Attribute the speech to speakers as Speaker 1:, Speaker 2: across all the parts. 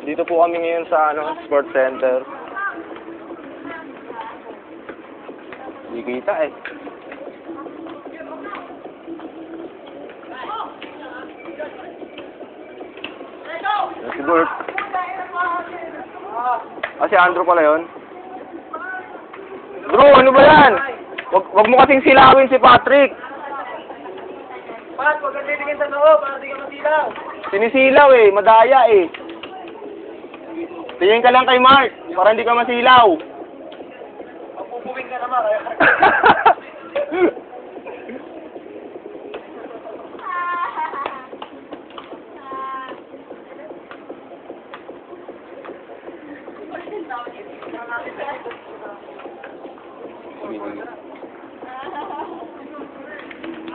Speaker 1: Dito po kami ngayon sa Sports Center. Hindi kita eh. Si Bert. Si Andrew pala yun. Bro, ano ba yan? Wag mo kasing silawin si Patrick.
Speaker 2: Pat, huwag kang titingin sa noo para di ka masilaw.
Speaker 1: Sinisilaw eh, madaya eh. Tingin ka lang kay Mark, para hindi ka masilaw.
Speaker 2: Mapupuwing ka naman.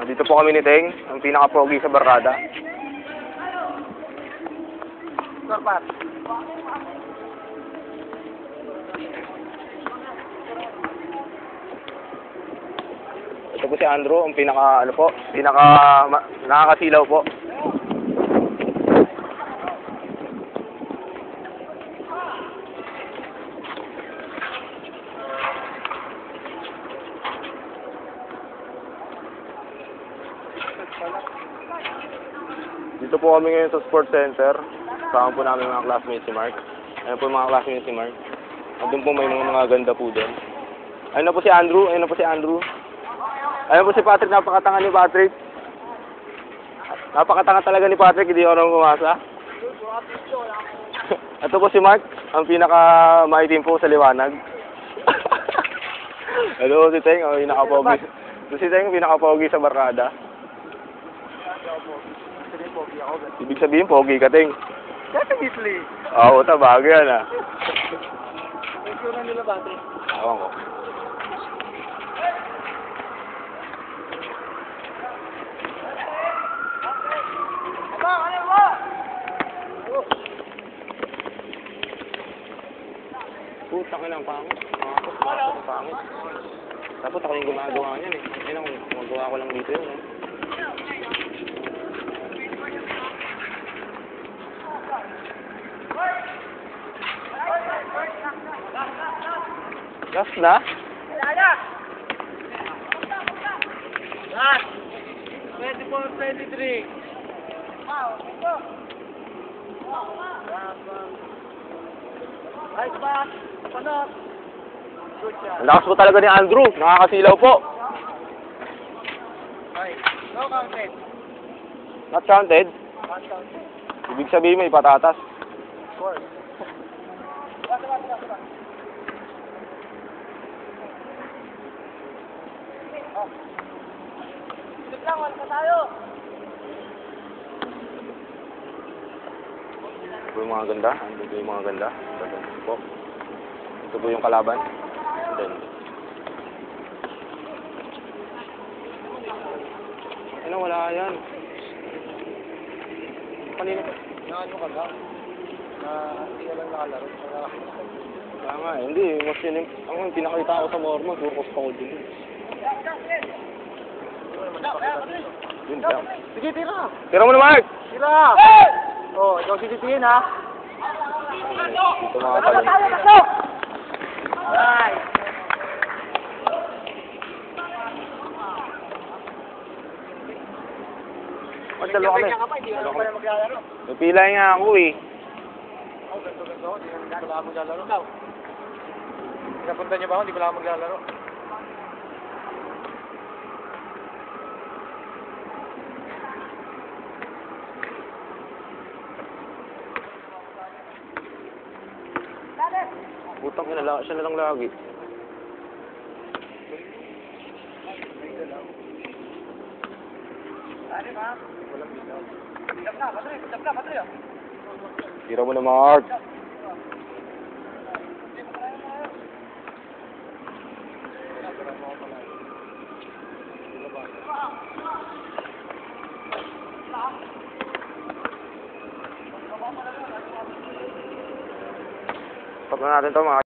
Speaker 1: Dito po kami ni Teng, ang pinaka-pogi sa barkada.
Speaker 2: Pat.
Speaker 1: Ito po si Andrew, ang nakakasilaw po. Dito po kami ngayon sa Sports Center. Kasama po namin mga classmates si Mark. Ayun po mga classmates si Mark. Doon po may mga ganda po doon. Ayun na po si Andrew. Ayun po si Patrick. Napakatanga ni Patrick. Napakatanga talaga ni Patrick. Hindi ako nang pumasa. Ito po si Mark. Ang pinaka-maitim po sa liwanag. Hello si Teng. Pinaka-pogi. Ito si Teng, pinaka-pogi sa barkada. Ibig sabihin, pogi ka, Teng.
Speaker 2: Definitely.
Speaker 1: Oo, tabago yan ah.
Speaker 2: May sure na nila bate.
Speaker 1: Awan ko. Putang ina, ang pangit. Ang pangit. Dapat ako yung gumagawa niyan eh. Ayun ako, gumagawa ko lang dito yun. Last na?
Speaker 2: Last. 24-23. Right back. Panok. Good shot.
Speaker 1: Ang lakas po talaga ni Andrew. Nakakasilaw po.
Speaker 2: Right. No counted.
Speaker 1: Not counted.
Speaker 2: Not counted.
Speaker 1: Ibig sabihin may patatas.
Speaker 2: Score. Sit lang, wala pa tayo.
Speaker 1: Ito po yung mga ganda. Ito po yung mga ganda. Ito po yung kalaban. And then, ano, wala yan. Kanina pa.
Speaker 2: Ano ka ba? Hindi ka lang nakalaro.
Speaker 1: Kaya nga eh. Hindi. Mas yun yung pinakita ko sa normal. Puro ko din. Yun lang.
Speaker 2: Sige, tira.
Speaker 1: Tira mo na, Mark!
Speaker 2: Tira! Oh, ikaw sisitihin ha.
Speaker 1: Dito mga talon.
Speaker 2: Right.
Speaker 1: Magdalo kami.
Speaker 2: Hindi ka pa na maglalaro.
Speaker 1: Napilay nga ako eh.
Speaker 2: Oh, ganito. Hindi ko lang maglalaro. Pinapunta niyo ba ako? Hindi ko lang maglalaro.
Speaker 1: Putang ina lang. Siya na lang lagi. Tira mo na, Mark. Stop na natin to, mga